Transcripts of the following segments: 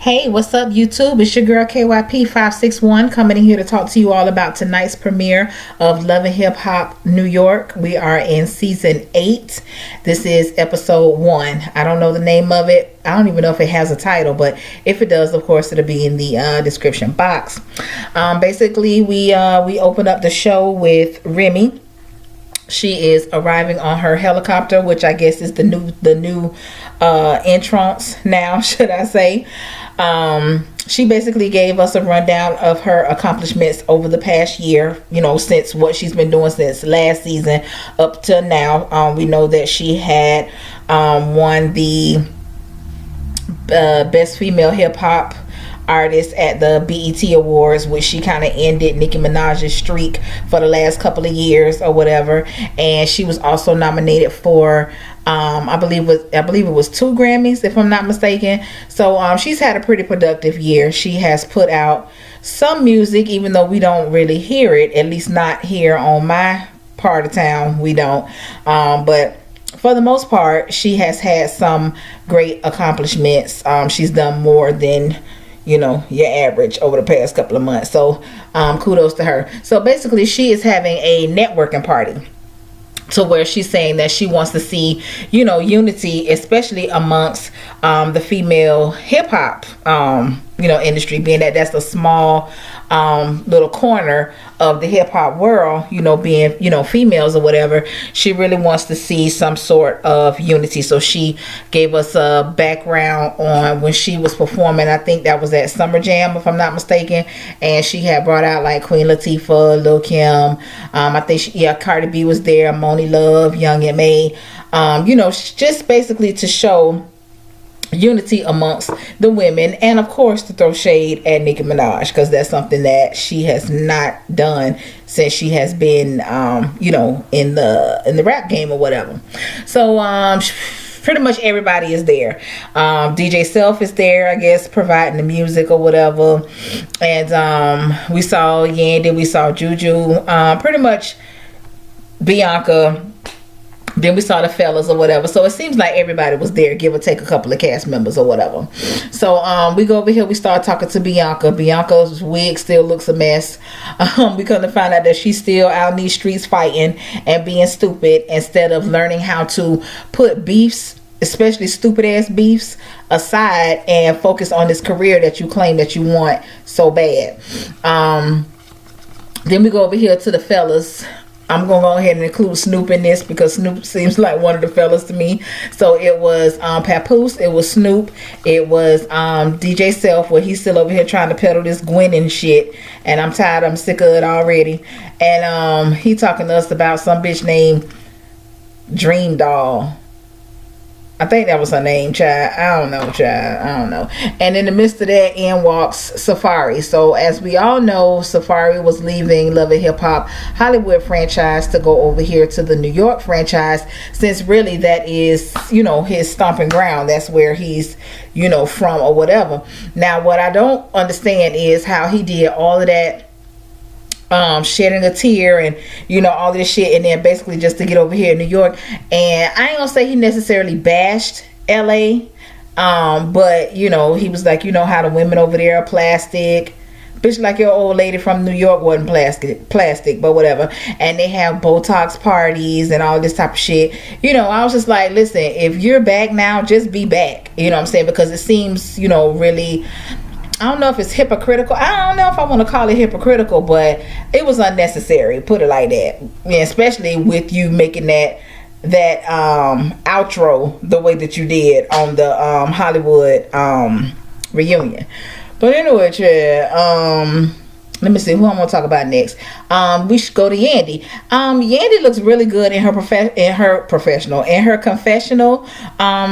Hey, what's up, YouTube? It's your girl KYP561 coming in here to talk to you all about tonight's premiere of Love and Hip Hop New York. We are in season 8. This is episode 1. I don't know the name of it. I don't even know if it has a title, but if it does, of course, it'll be in the description box. Basically, we open up the show with Remy. She is arriving on her helicopter, which I guess is the new entrance now, should I say. She basically gave us a rundown of her accomplishments over the past year, since what she's been doing since last season up to now. We know that she had won the Best Female Hip Hop Artist at the BET Awards, which she kind of ended Nicki Minaj's streak for the last couple of years or whatever. And she was also nominated for I believe it was 2 Grammys, if I'm not mistaken. So she's had a pretty productive year. She has put out some music, even though we don't really hear it, at least not here on my part of town. We don't. But for the most part, she has had some great accomplishments. She's done more than your average over the past couple of months. So kudos to her. So basically, she is having a networking party, to where she's saying that she wants to see, unity, especially amongst the female hip hop, industry, being that that's a small little corner of the hip hop world, being, females or whatever. She really wants to see some sort of unity. So she gave us a background on when she was performing. I think that was at Summer Jam, if I'm not mistaken. And she had brought out like Queen Latifah, Lil Kim. I think Cardi B was there, Moni Love, Young M.A. Just basically to show unity amongst the women, and of course to throw shade at Nicki Minaj, because that's something that she has not done since she has been in the rap game or whatever. So pretty much everybody is there. DJ Self is there, I guess, providing the music or whatever. And we saw Yandy, we saw Juju, pretty much Bianca. Then we saw the fellas or whatever. So it seems like everybody was there, give or take a couple of cast members or whatever. So we go over here, we start talking to Bianca. Bianca's wig still looks a mess. We come to find out that she's still out in these streets fighting and being stupid, instead of learning how to put beefs, especially stupid ass beefs, aside and focus on this career that you claim that you want so bad. Then we go over here to the fellas. I'm going to go ahead and include Snoop in this, because Snoop seems like one of the fellas to me. So it was Papoose, it was Snoop, it was DJ Self, where he's still over here trying to peddle this Gwen and shit. And I'm tired, I'm sick of it already. And he talking to us about some bitch named Dream Doll. I think that was her name, child. I don't know. And in the midst of that, in walks Safari. So as we all know, Safari was leaving Love and Hip Hop Hollywood franchise to go over here to the New York franchise, since really that is, his stomping ground. That's where he's, from or whatever. Now, what I don't understand is how he did all of that, shedding a tear and all this shit, and then basically just to get over here in New York. And I ain't gonna say he necessarily bashed LA, but he was like, how the women over there are plastic, bitch, like your old lady from New York wasn't plastic, but whatever. And they have Botox parties and all this type of shit. I was just like, listen, if you're back now, just be back. You know what I'm saying? Because it seems really, I don't know if it's hypocritical. I don't know if I want to call it hypocritical, but it was unnecessary, put it like that. Yeah, especially with you making that outro the way that you did on the Hollywood reunion. But anyway, let me see who I'm gonna talk about next. We should go to Yandy. Yandy looks really good in her confessional.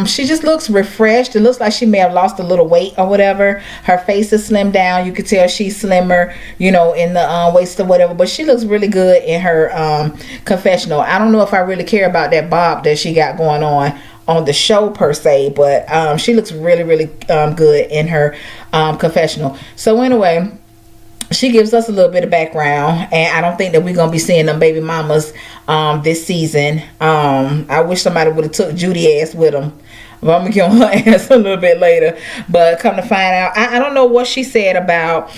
She just looks refreshed. It looks like she may have lost a little weight or whatever. Her face is slimmed down. You could tell she's slimmer, in the waist or whatever. But she looks really good in her confessional. I don't know if I really care about that bob that she got going on the show per se, but she looks really, really good in her confessional. So anyway, she gives us a little bit of background, and I don't think that we're gonna be seeing them baby mamas this season. I wish somebody would have took Judy ass with them. But I'm gonna get on her ass a little bit later. But come to find out, I don't know what she said about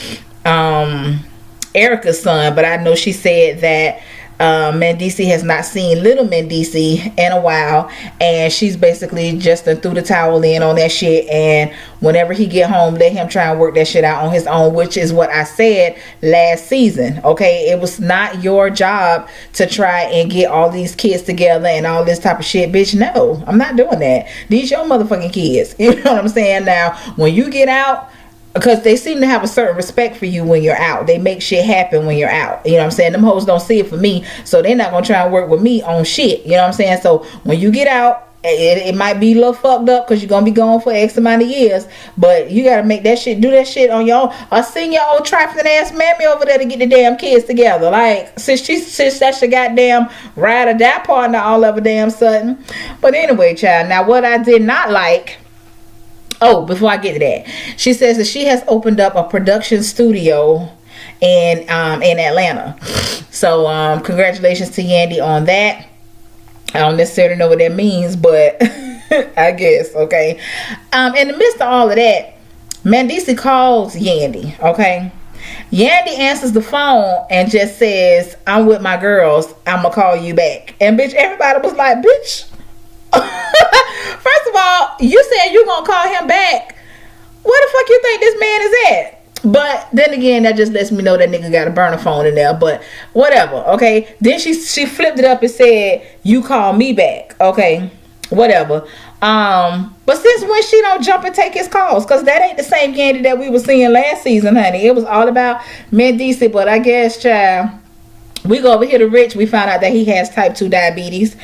Erica's son, but I know she said that Mendici has not seen little Mendici in a while, and she's basically just threw the towel in on that shit, and whenever he get home, let him try and work that shit out on his own, which is what I said last season. Okay, it was not your job to try and get all these kids together and all this type of shit, bitch. No, I'm not doing that. These your motherfucking kids. You know what I'm saying? Now when you get out, because they seem to have a certain respect for you when you're out. They make shit happen when you're out. You know what I'm saying? Them hoes don't see it for me, so they're not gonna try and work with me on shit. You know what I'm saying? So when you get out, it might be a little fucked up because you're gonna be gone for X amount of years, but you gotta make that shit, do that shit on your own, or send your old trifling ass mammy over there to get the damn kids together. Like, since that's your goddamn ride or die partner all of a damn sudden. But anyway, child, now what I did not like. Oh, before I get to that, she says that she has opened up a production studio in Atlanta. So congratulations to Yandy on that. I don't necessarily know what that means, but I guess, okay. In the midst of all of that, Mendici calls Yandy, okay. Yandy answers the phone and just says, "I'm with my girls, I'm gonna call you back." And bitch, everybody was like, bitch. First of all, you said you gonna call him back. Where the fuck you think this man is at? But then again, that just lets me know that nigga got a burner phone in there. But whatever, okay. Then she flipped it up and said, "You call me back." Okay, whatever. But since when she don't jump and take his calls? Because that ain't the same Yandy that we were seeing last season, honey. It was all about Mendici, but I guess, child, we go over here to Rich. We found out that he has type 2 diabetes.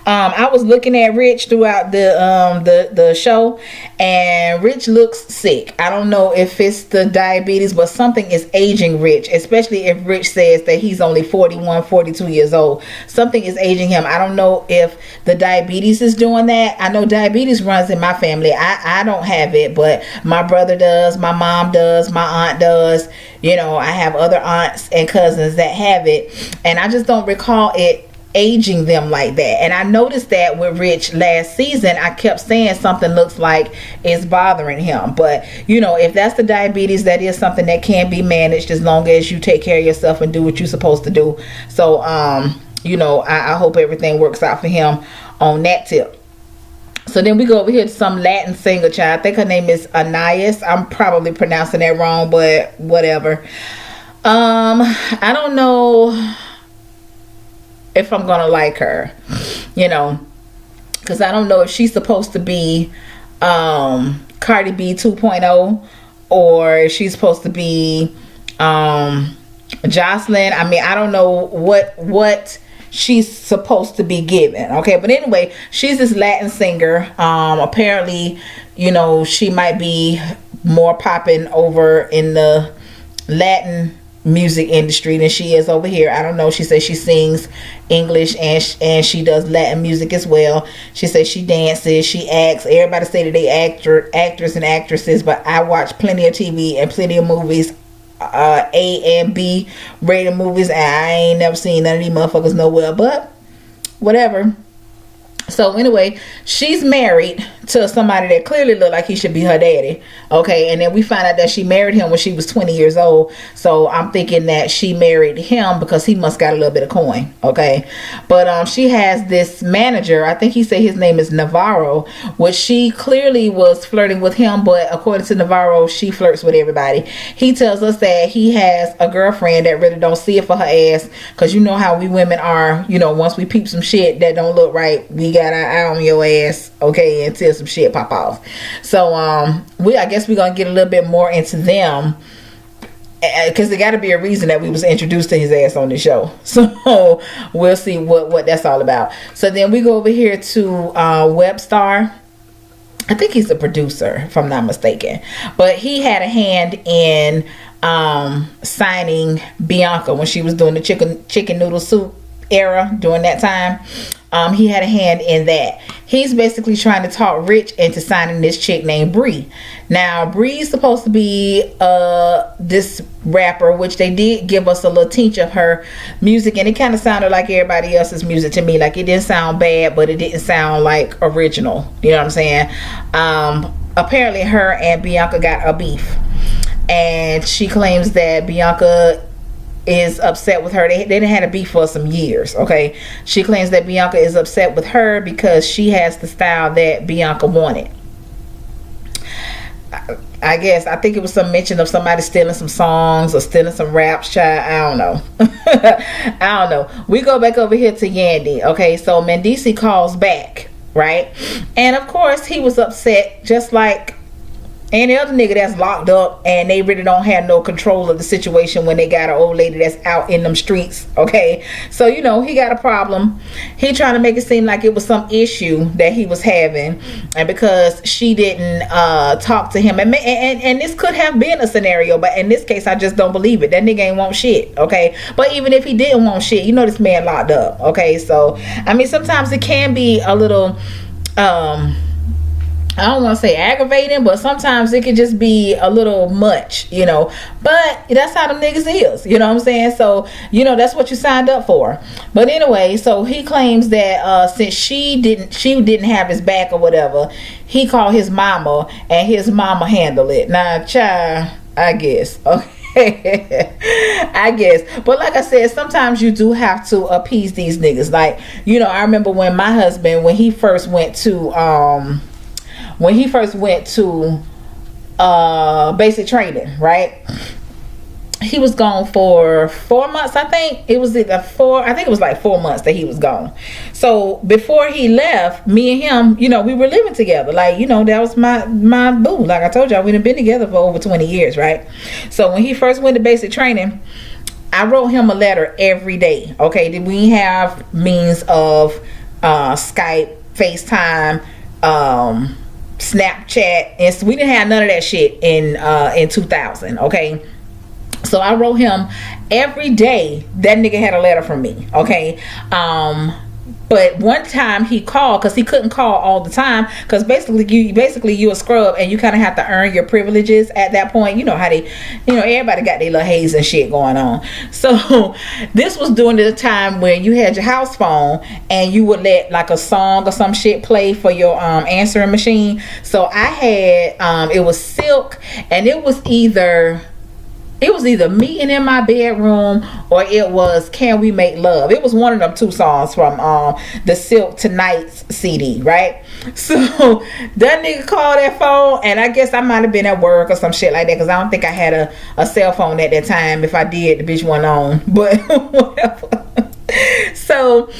I was looking at Rich throughout the show, and Rich looks sick. I don't know if it's the diabetes, but something is aging Rich, especially if Rich says that he's only 41, 42 years old. Something is aging him. I don't know if the diabetes is doing that. I know diabetes runs in my family. I don't have it, but my brother does, my mom does, my aunt does. You know, I have other aunts and cousins that have it, and I just don't recall it aging them like that. And I noticed that with Rich last season, I kept saying something looks like it's bothering him. But you know, if that's the diabetes, that is something that can be managed as long as you take care of yourself and do what you're supposed to do. So you know, I hope everything works out for him on that tip. So then we go over here to some Latin singer, child. I think her name is Anais. I'm probably pronouncing that wrong, but whatever. I don't know if I'm gonna like her, you know, because I don't know if she's supposed to be Cardi B 2.0 or if she's supposed to be Jocelyn. I mean, I don't know what she's supposed to be given, okay. But anyway, she's this Latin singer. Apparently, you know, she might be more popping over in the Latin music industry than she is over here. I don't know. She says she sings English and she does Latin music as well. She says she dances, she acts. Everybody say that they actors and actresses, but I watch plenty of TV and plenty of movies, A and B rated movies, and I ain't never seen none of these motherfuckers nowhere, but whatever. So anyway, she's married to somebody that clearly looked like he should be her daddy, okay. And then we find out that she married him when she was 20 years old. So I'm thinking that she married him because he must got a little bit of coin, okay. But she has this manager, I think he said his name is Navarro, which she clearly was flirting with him, but according to Navarro, she flirts with everybody. He tells us that he has a girlfriend that really don't see it for her ass, because you know how we women are, you know, once we peep some shit that don't look right, we got our eye on your ass, okay, until some shit pop off. So I guess we're gonna get a little bit more into them, because there got to be a reason that we was introduced to his ass on the show. So we'll see what that's all about. So then we go over here to Webstar. I think he's the producer, if I'm not mistaken, but he had a hand in signing Bianca when she was doing the chicken noodle soup era during that time. He had a hand in that. He's basically trying to talk Rich into signing this chick named Bree. Now, Bree's supposed to be this rapper, which they did give us a little tinge of her music, and it kind of sounded like everybody else's music to me. Like, it didn't sound bad, but it didn't sound like original. You know what I'm saying? Apparently, her and Bianca got a beef, and she claims that Bianca is upset with her. They didn't had a beef for some years. Okay, she claims that Bianca is upset with her because she has the style that Bianca wanted. I guess, I think it was some mention of somebody stealing some songs or stealing some raps, child. I don't know. I don't know. We go back over here to Yandy. Okay, so Mendici calls back, right? And of course he was upset, just like any other nigga that's locked up and they really don't have no control of the situation when they got an old lady that's out in them streets. Okay, so you know, he got a problem. He trying to make it seem like it was some issue that he was having, and because she didn't talk to him, and this could have been a scenario, but in this case I just don't believe it. That nigga ain't want shit. Okay, but even if he didn't want shit, you know, this man locked up. Okay, so I mean, sometimes it can be a little I don't want to say aggravating, but sometimes it can just be a little much, you know. But that's how them niggas is, you know what I'm saying? So, you know, that's what you signed up for. But anyway, so he claims that since she didn't have his back or whatever, he called his mama and his mama handled it. Now, child, I guess. Okay. I guess. But like I said, sometimes you do have to appease these niggas. Like, you know, I remember when my husband, when he first went to basic training, right? He was gone for 4 months. I think it was like 4 months that he was gone. So before he left, me and him, you know, we were living together. Like, you know, that was my boo. Like I told y'all, we've been together for over 20 years, right? So when he first went to basic training, I wrote him a letter every day. Okay, did we have means of Skype, FaceTime, Snapchat, and so we didn't have none of that shit in 2000. Okay, so I wrote him every day. That nigga had a letter from me. Okay, but one time he called, because he couldn't call all the time, because basically you a scrub and you kind of have to earn your privileges at that point. You know how they, you know, everybody got their little haze and shit going on. So this was during the time when you had your house phone and you would let like a song or some shit play for your answering machine. So I had it was Silk, and it was either Meeting in My Bedroom or it was Can We Make Love. It was one of them two songs from the Silk Tonight's CD, right? So that nigga called that phone, and I guess I might have been at work or some shit like that, because I don't think I had a cell phone at that time. If I did, the bitch went on, but whatever. So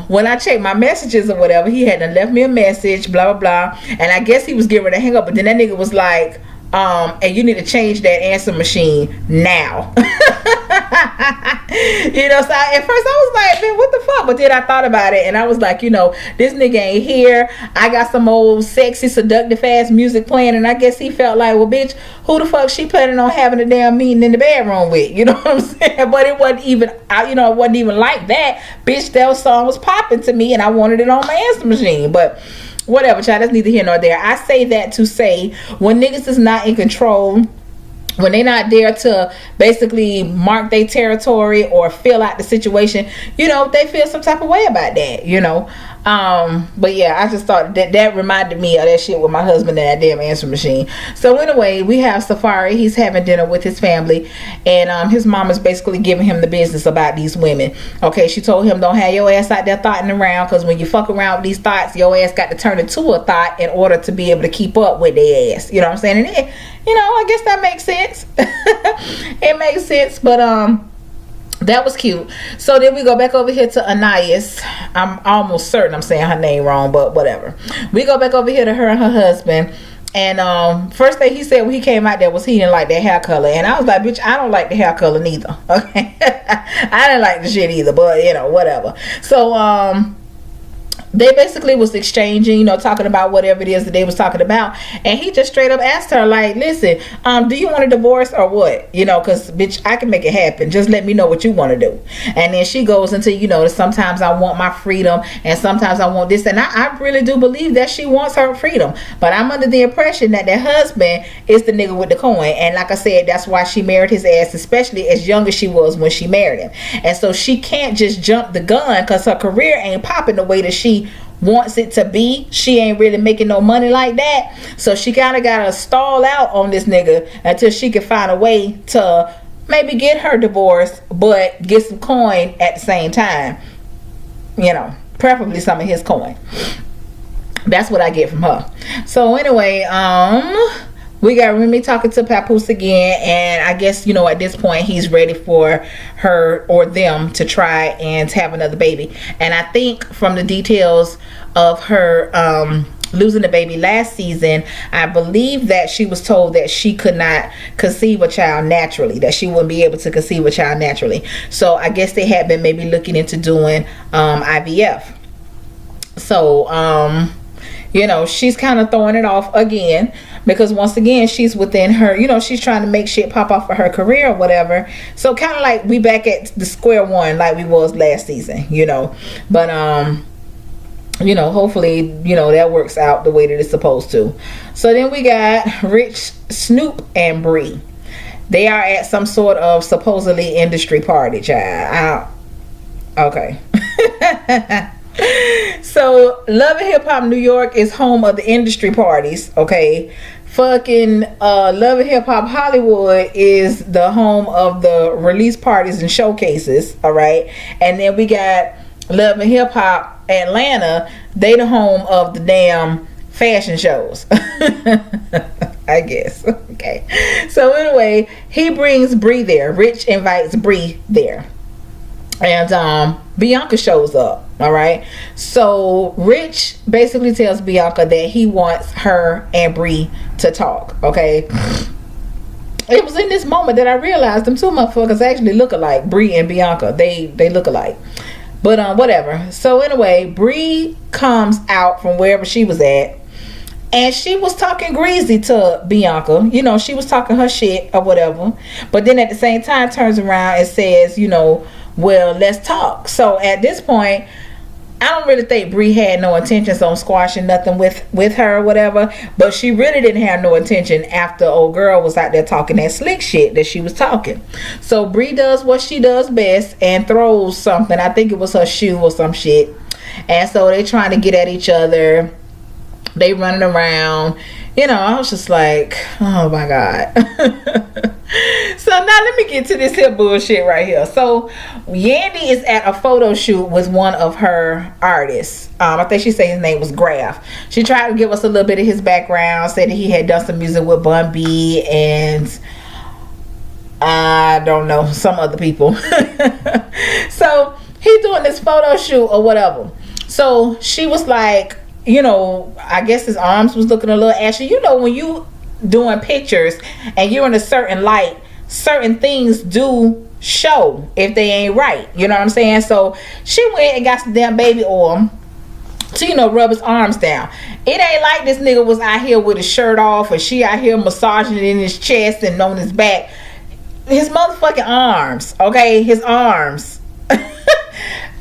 when I checked my messages or whatever, he had left me a message, blah blah blah, and I guess he was getting ready to hang up, but then that nigga was like, and you need to change that answer machine now. You know, so at first I was like, man, what the fuck? But then I thought about it, and I was like, you know, this nigga ain't here. I got some old sexy seductive ass music playing, and I guess he felt like, well, bitch, who the fuck she planning on having a damn meeting in the bedroom with? You know what I'm saying? But it wasn't even, you know, it wasn't even like that. Bitch, that song was popping to me, and I wanted it on my answer machine. But whatever, child, that's neither here nor there. I say that to say, when niggas is not in control, when they not there to basically mark their territory or fill out the situation, you know, they feel some type of way about that, you know. But yeah, I just thought that reminded me of that shit with my husband and that damn answer machine. So anyway, we have Safari. He's having dinner with his family, and his mom is basically giving him the business about these women. Okay, she told him, don't have your ass out there thoughting around, because when you fuck around with these thoughts, your ass got to turn into a thought in order to be able to keep up with their ass. You know what I'm saying? And it, you know, I guess that makes sense. It makes sense, but that was cute. So then we go back over here to Anais. I'm almost certain I'm saying her name wrong, but whatever. We go back over here to her and her husband. And first thing he said when he came out there was he didn't like that hair color. And I was like, bitch, I don't like the hair color neither. Okay. I didn't like the shit either, but you know, whatever. So they basically was exchanging, talking about whatever it is that they was talking about, and he just straight up asked her, like, listen, do you want a divorce or what? Because bitch, I can make it happen, just let me know what you want to do. And then she goes into, sometimes I want my freedom and sometimes I want this, and I really do believe that she wants her freedom, but I'm under the impression that their husband is the nigga with the coin. And like I said, that's why she married his ass, especially as young as she was when she married him. And so she can't just jump the gun because her career ain't popping the way that she wants it to be. She ain't really making no money like that, so she kind of gotta stall out on this nigga until she can find a way to maybe get her divorce but get some coin at the same time, preferably some of his coin. That's what I get from her. So anyway, we got Remy talking to Papoose again, and I guess, at this point he's ready for her or them to try and have another baby. And I think from the details of her losing the baby last season, I believe that she was told that she could not conceive a child naturally, that she wouldn't be able to conceive a child naturally. So I guess they had been maybe looking into doing IVF. So she's kind of throwing it off again, because once again she's within her, she's trying to make shit pop off for her career or whatever. So kind of like we back at the square one like we was last season, but hopefully that works out the way that it's supposed to. So then we got Rich, Snoop, and Bree. They are at some sort of supposedly industry party, child. Okay. So Love and Hip Hop New York is home of the industry parties, okay? Fucking Love and Hip Hop Hollywood is the home of the release parties and showcases, all right? And then we got Love and Hip Hop Atlanta. They the home of the damn fashion shows. I guess. Okay. So anyway, he brings Bree there. Rich invites Bree there. And Bianca shows up. All right. So Rich basically tells Bianca that he wants her and Bree to talk. Okay. It was in this moment that I realized them two motherfuckers actually look alike. Bree and Bianca. They look alike. But whatever. So anyway, Bree comes out from wherever she was at, and she was talking greasy to Bianca. She was talking her shit or whatever. But then at the same time turns around and says, well, let's talk. So at this point, I don't really think Bree had no intentions on squashing nothing with her or whatever, but she really didn't have no intention after old girl was out there talking that slick shit that she was talking. So Bree does what she does best and throws something. I think it was her shoe or some shit. And so they trying to get at each other. They running around. I was just like, oh my God. So now let me get to this here bullshit right here. So Yandy is at a photo shoot with one of her artists. I think she said his name was Graf. She tried to give us a little bit of his background, said that he had done some music with Bun B and I don't know, some other people. So he doing this photo shoot or whatever. So she was like, I guess his arms was looking a little ashy. When you doing pictures and you're in a certain light, certain things do show if they ain't right. You know what I'm saying? So she went and got some damn baby oil to, rub his arms down. It ain't like this nigga was out here with his shirt off, or she out here massaging it in his chest and on his back. His motherfucking arms, okay? His arms.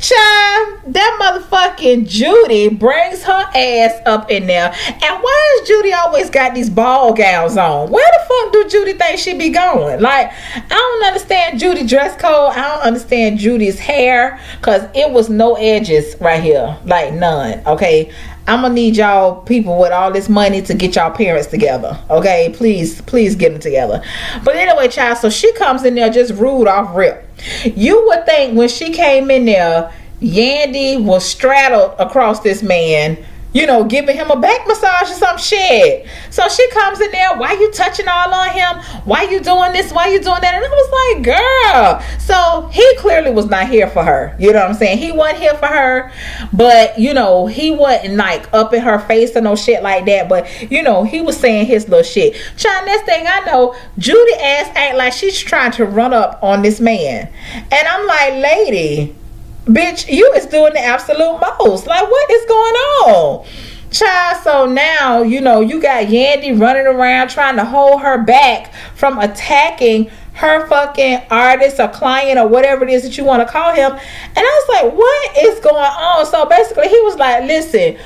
Child, that motherfucking Judy brings her ass up in there. And why is Judy always got these ball gowns on? Where the fuck do Judy think she be going? Like, I don't understand Judy dress code. I don't understand Judy's hair, because it was no edges right here. Like, none, okay? I'm gonna need y'all people with all this money to get y'all parents together, okay? Please get them together. But anyway, child, so she comes in there just rude off rip. You would think when she came in there, Yandy was straddled across this man, giving him a back massage or some shit. So she comes in there, why you touching all on him? Why you doing this? Why you doing that? And I was like, girl. So he clearly was not here for her. You know what I'm saying? He wasn't here for her, but he wasn't like up in her face or no shit like that. But he was saying his little shit. Child, next thing I know, Judy ass act like she's trying to run up on this man. And I'm like, lady, Bitch, you is doing the absolute most. Like, what is going on? Child, so now, you know, you got Yandy running around trying to hold her back from attacking her fucking artist or client or whatever it is that you want to call him. And I was like, what is going on? So basically he was like, listen,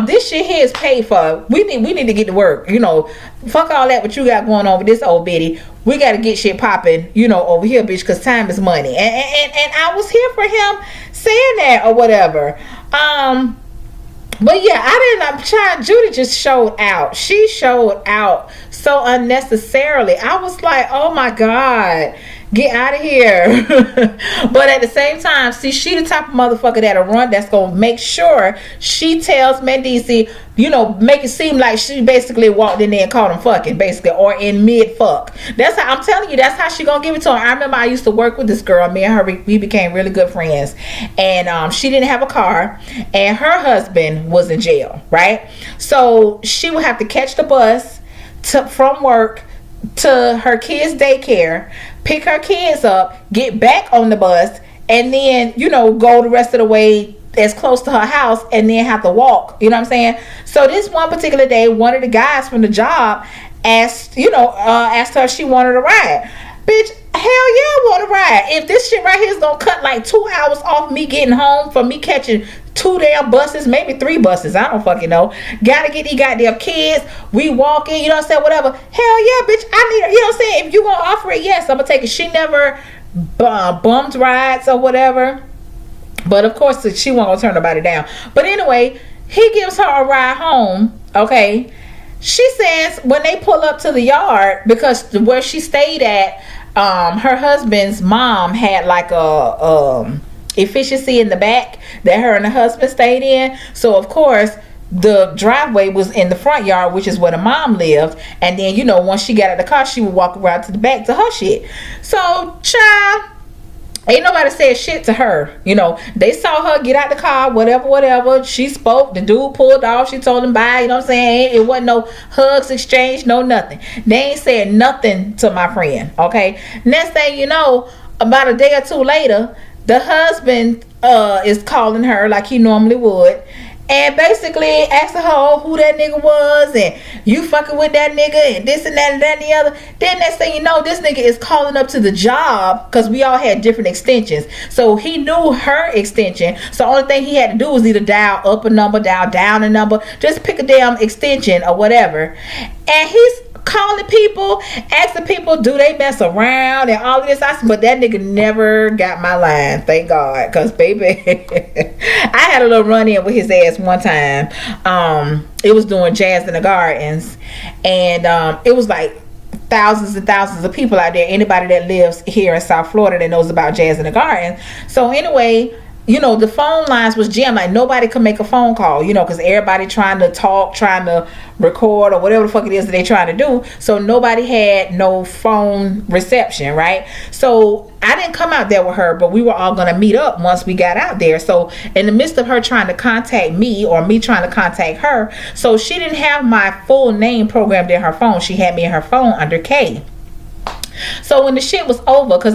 this shit here is paid for. We need to get to work. You know, fuck all that what you got going on with this old bitty. We got to get shit popping, you know, over here, bitch, because time is money. And I was here for him saying that or whatever. But yeah, Judy just showed out. She showed out so unnecessarily. I was like, oh my God, get out of here. But at the same time, see, she the type of motherfucker that'll run, that's gonna make sure she tells Mendici, you know, make it seem like she basically walked in there and called him fucking, basically, or in mid fuck. That's how, I'm telling you, that's how she gonna give it to him. I remember I used to work with this girl. Me and her, we became really good friends. And she didn't have a car, and her husband was in jail, right? So she would have to catch the bus from work to her kids' daycare, pick her kids up, get back on the bus, and then, you know, go the rest of the way as close to her house, and then have to walk. You know what I'm saying? So this one particular day, one of the guys from the job asked her if she wanted a ride. Bitch, hell yeah, I want to ride. If this shit right here is gonna cut like 2 hours off me getting home from me catching 2 damn buses, maybe 3 buses, I don't fucking know. Gotta get these goddamn kids. We walking, you know what I'm saying? Whatever. Hell yeah, bitch. I need her. You know what I'm saying? If you gonna offer it, yes, I'm gonna take it. She never bummed rides or whatever. But of course, she wasn't gonna turn nobody down. But anyway, he gives her a ride home. Okay. She says when they pull up to the yard, because where she stayed at, her husband's mom had like a efficiency in the back that her and the husband stayed in. So of course the driveway was in the front yard, which is where the mom lived. And then, you know, once she got out of the car, she would walk around to the back to her shit. So child, ain't nobody said shit to her. You know, they saw her get out the car, whatever. She spoke. The dude pulled off. She told him bye. You know what I'm saying? It wasn't no hugs exchanged, no nothing. They ain't said nothing to my friend. Okay. Next thing you know, about a day or two later, the husband is calling her like he normally would, and basically asking her who that nigga was, and you fucking with that nigga, and this and that and that and the other. Then next thing you know, this nigga is calling up to the job, because we all had different extensions. So he knew her extension. So the only thing he had to do was either dial up a number, dial down a number, just pick a damn extension or whatever. And he's calling people, asking people, do they mess around and all of this. But that nigga never got my line, thank God, because baby, I had a little run-in with his ass one time. It was doing Jazz in the Gardens, and it was like thousands and thousands of people out there. Anybody that lives here in South Florida that knows about Jazz in the Gardens. So anyway, you know, the phone lines was jammed. Like, nobody could make a phone call, you know, because everybody trying to talk, trying to record, or whatever the fuck it is that they trying to do. So nobody had no phone reception, right? So I didn't come out there with her, but we were all going to meet up once we got out there. So in the midst of her trying to contact me, or me trying to contact her, so she didn't have my full name programmed in her phone. She had me in her phone under K. So when the shit was over, because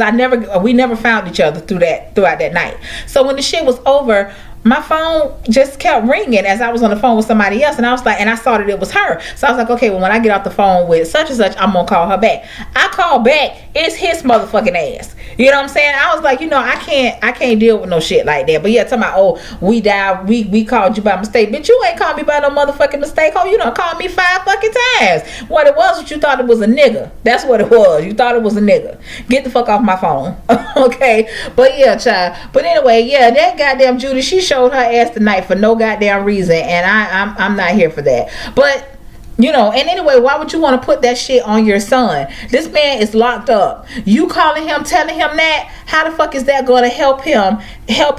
we never found each other throughout that night. So when the shit was over, my phone just kept ringing as I was on the phone with somebody else, and I was like, and I saw that it was her. So I was like, okay, well, when I get off the phone with such and such, I'm gonna call her back. I called back, it's his motherfucking ass. You know what I'm saying? I was like, you know, I can't deal with no shit like that. But yeah, talking about, oh, we called you by mistake. Bitch, you ain't called me by no motherfucking mistake. Oh, you done called me 5 fucking times. What it was you thought it was a nigga. That's what it was. You thought it was a nigga. Get the fuck off my phone. Okay? But yeah, child. But anyway, yeah, that goddamn Judy, she showed her ass tonight for no goddamn reason, and I'm not here for that. But you know, and anyway, why would you want to put that shit on your son? This man is locked up. You calling him, telling him that? How the fuck is that going to help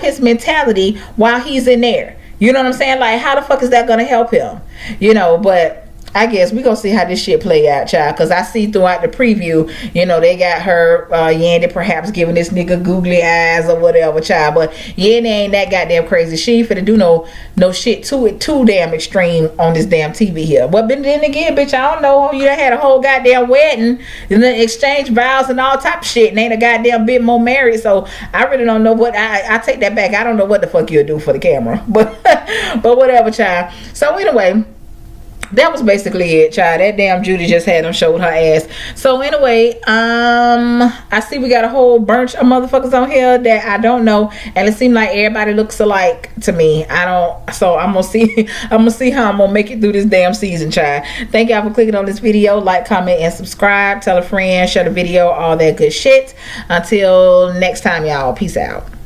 his mentality while he's in there? You know what I'm saying? Like, how the fuck is that going to help him? You know, but I guess we gonna see how this shit play out, child. Cause I see throughout the preview, you know, they got her Yandy perhaps giving this nigga googly eyes or whatever, child. But Yandy ain't that goddamn crazy. She ain't finna do no shit too damn extreme on this damn TV here. But then again, bitch, I don't know. You done had a whole goddamn wedding, and then exchange vows and all type of shit, and ain't a goddamn bit more married. So I really don't know what I take that back. I don't know what the fuck you'll do for the camera, but whatever, child. So anyway, that was basically it, child. That damn Judy just had them showed her ass. So anyway, I see we got a whole bunch of motherfuckers on here that I don't know, and it seems like everybody looks alike to me. So I'm gonna see how I'm gonna make it through this damn season, child. Thank y'all for clicking on this video. Like, comment, and subscribe. Tell a friend, share the video, all that good shit. Until next time, y'all. Peace out.